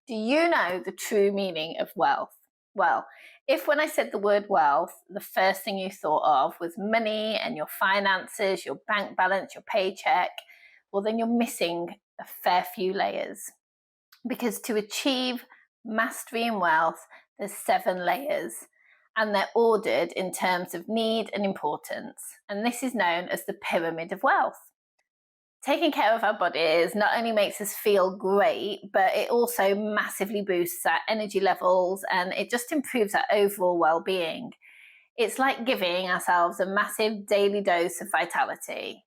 Do you know the true meaning of wealth? Well, if when I said the word wealth, the first thing you thought of was money and your finances, your bank balance, your paycheck, well, then you're missing a fair few layers. Because to achieve mastery in wealth, there's 7 layers, and they're ordered in terms of need and importance. And this is known as the pyramid of wealth. Taking care of our bodies not only makes us feel great, but it also massively boosts our energy levels and it just improves our overall well-being. It's like giving ourselves a massive daily dose of vitality.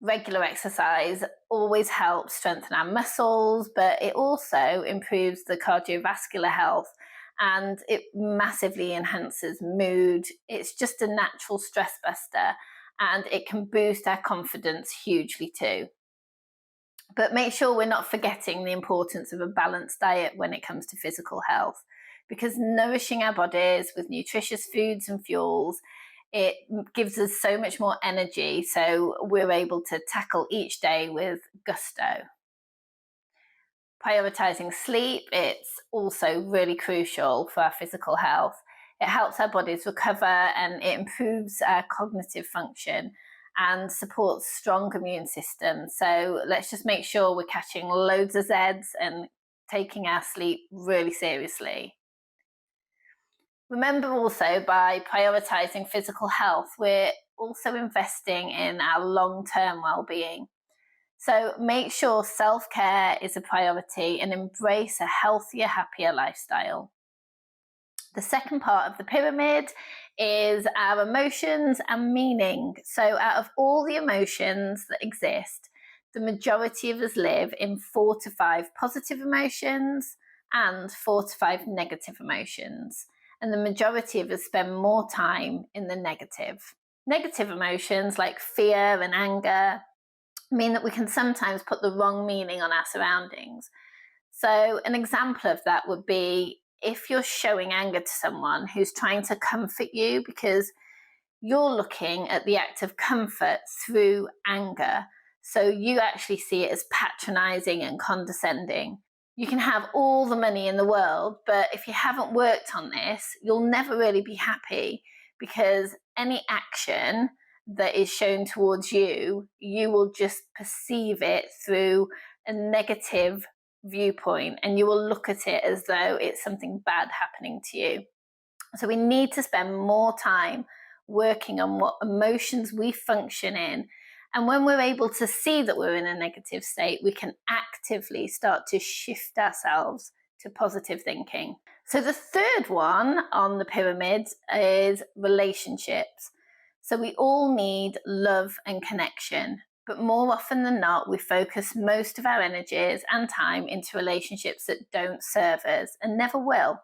Regular exercise always helps strengthen our muscles, but it also improves the cardiovascular health and it massively enhances mood. It's just a natural stress buster and it can boost our confidence hugely too. But make sure we're not forgetting the importance of a balanced diet when it comes to physical health, because nourishing our bodies with nutritious foods and fuels, it gives us so much more energy, so we're able to tackle each day with gusto. Prioritizing sleep, it's also really crucial for our physical health. It helps our bodies recover and it improves our cognitive function and supports strong immune system. So let's just make sure we're catching loads of Zeds and taking our sleep really seriously. Remember also, by prioritizing physical health, we're also investing in our long-term well-being. So make sure self-care is a priority and embrace a healthier, happier lifestyle. The second part of the pyramid is our emotions and meaning. So out of all the emotions that exist, the majority of us live in 4 to 5 positive emotions and 4 to 5 negative emotions. And the majority of us spend more time in the negative. Negative emotions like fear and anger mean that we can sometimes put the wrong meaning on our surroundings. So an example of that would be if you're showing anger to someone who's trying to comfort you because you're looking at the act of comfort through anger. So you actually see it as patronizing and condescending. You can have all the money in the world, but if you haven't worked on this, you'll never really be happy, because any action that is shown towards you, you will just perceive it through a negative viewpoint and you will look at it as though it's something bad happening to you. So we need to spend more time working on what emotions we function in. And when we're able to see that we're in a negative state, we can actively start to shift ourselves to positive thinking. So the third one on the pyramid is relationships. So we all need love and connection, but more often than not, we focus most of our energies and time into relationships that don't serve us and never will.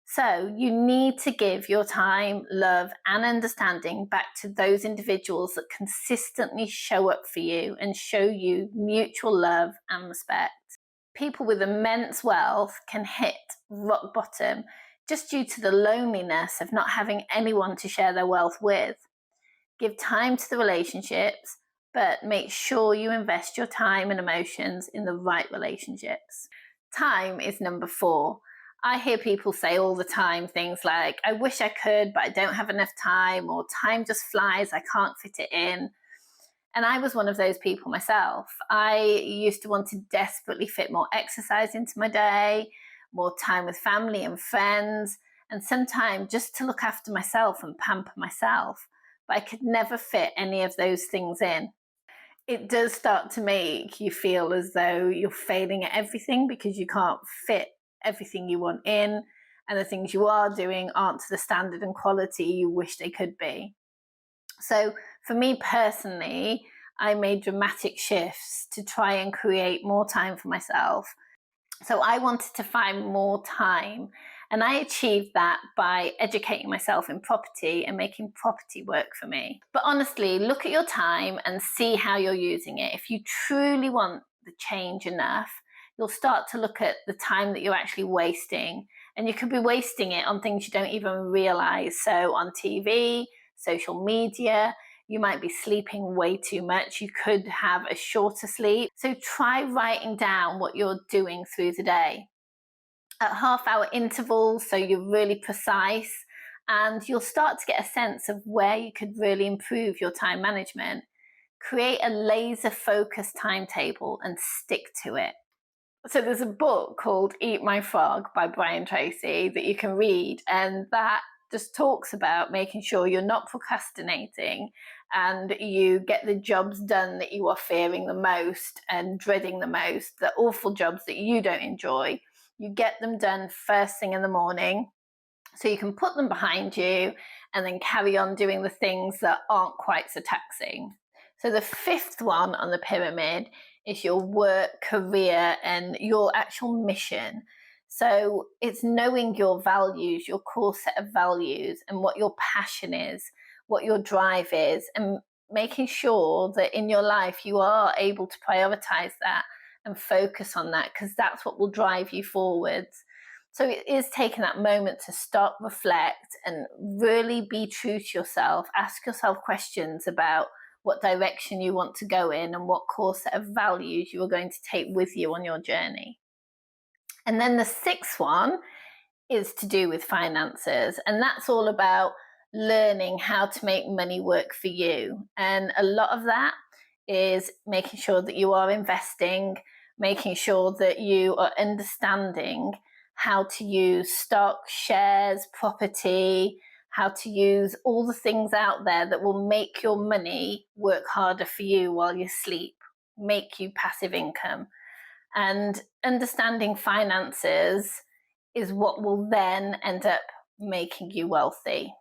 So you need to give your time, love, and understanding back to those individuals that consistently show up for you and show you mutual love and respect. People with immense wealth can hit rock bottom just due to the loneliness of not having anyone to share their wealth with. Give time to the relationships, but make sure you invest your time and emotions in the right relationships. Time is number 4. I hear people say all the time things like, I wish I could, but I don't have enough time, or time just flies, I can't fit it in. And I was one of those people myself. I used to want to desperately fit more exercise into my day, more time with family and friends, and sometimes just to look after myself and pamper myself. But I could never fit any of those things in. It does start to make you feel as though you're failing at everything because you can't fit everything you want in, and the things you are doing aren't to the standard and quality you wish they could be. So for me personally, I made dramatic shifts to try and create more time for myself. So I wanted to find more time, and I achieved that by educating myself in property and making property work for me. But honestly, look at your time and see how you're using it. If you truly want the change enough, you'll start to look at the time that you're actually wasting, and you could be wasting it on things you don't even realize. So on TV, social media, you might be sleeping way too much. You could have a shorter sleep. So try writing down what you're doing through the day. at half-hour intervals, so you're really precise, and you'll start to get a sense of where you could really improve your time management. Create a laser focused timetable and stick to it. So there's a book called Eat My Frog by Brian Tracy that you can read, and that just talks about making sure you're not procrastinating and you get the jobs done that you are fearing the most and dreading the most, the awful jobs that you don't enjoy. You get them done first thing in the morning so you can put them behind you and then carry on doing the things that aren't quite so taxing. So the fifth one on the pyramid is your work, career, and your actual mission. So it's knowing your values, your core set of values, and what your passion is, what your drive is, and making sure that in your life you are able to prioritize that and focus on that, because that's what will drive you forwards. So it is taking that moment to stop, reflect, and really be true to yourself. Ask yourself questions about what direction you want to go in and what core set of values you are going to take with you on your journey. And then the sixth one is to do with finances, and that's all about learning how to make money work for you. And a lot of that is making sure that you are investing, making sure that you are understanding how to use stock, shares, property, how to use all the things out there that will make your money work harder for you while you sleep, make you passive income. And understanding finances is what will then end up making you wealthy.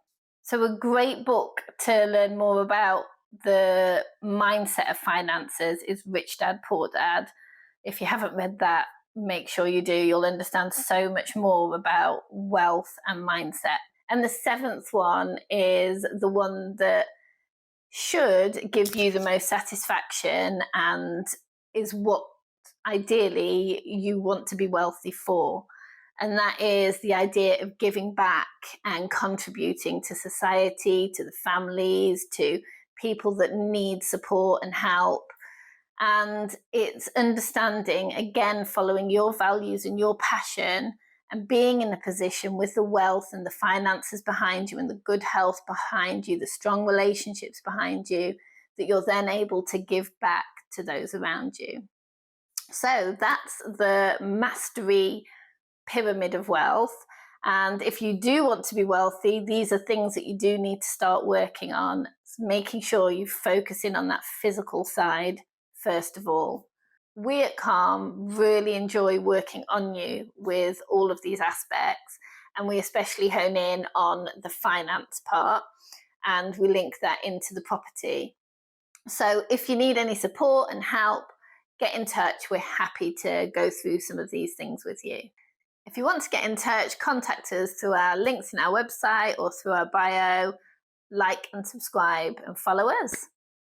So a great book to learn more about the mindset of finances is Rich Dad, Poor Dad. If you haven't read that, make sure you do. You'll understand so much more about wealth and mindset. And the seventh one is the one that should give you the most satisfaction and is what ideally you want to be wealthy for. And that is the idea of giving back and contributing to society, to the families, to people that need support and help. And it's understanding, again, following your values and your passion and being in a position with the wealth and the finances behind you and the good health behind you, the strong relationships behind you, that you're then able to give back to those around you. So that's the mastery pyramid of wealth. And if you do want to be wealthy, these are things that you do need to start working on, making sure you focus in on that physical side first of all. We at Calm really enjoy working on you with all of these aspects, and we especially hone in on the finance part, and we link that into the property. So if you need any support and help, get in touch. We're happy to go through some of these things with you. If you want to get in touch, contact us through our links in our website or through our bio. Like and subscribe and follow us.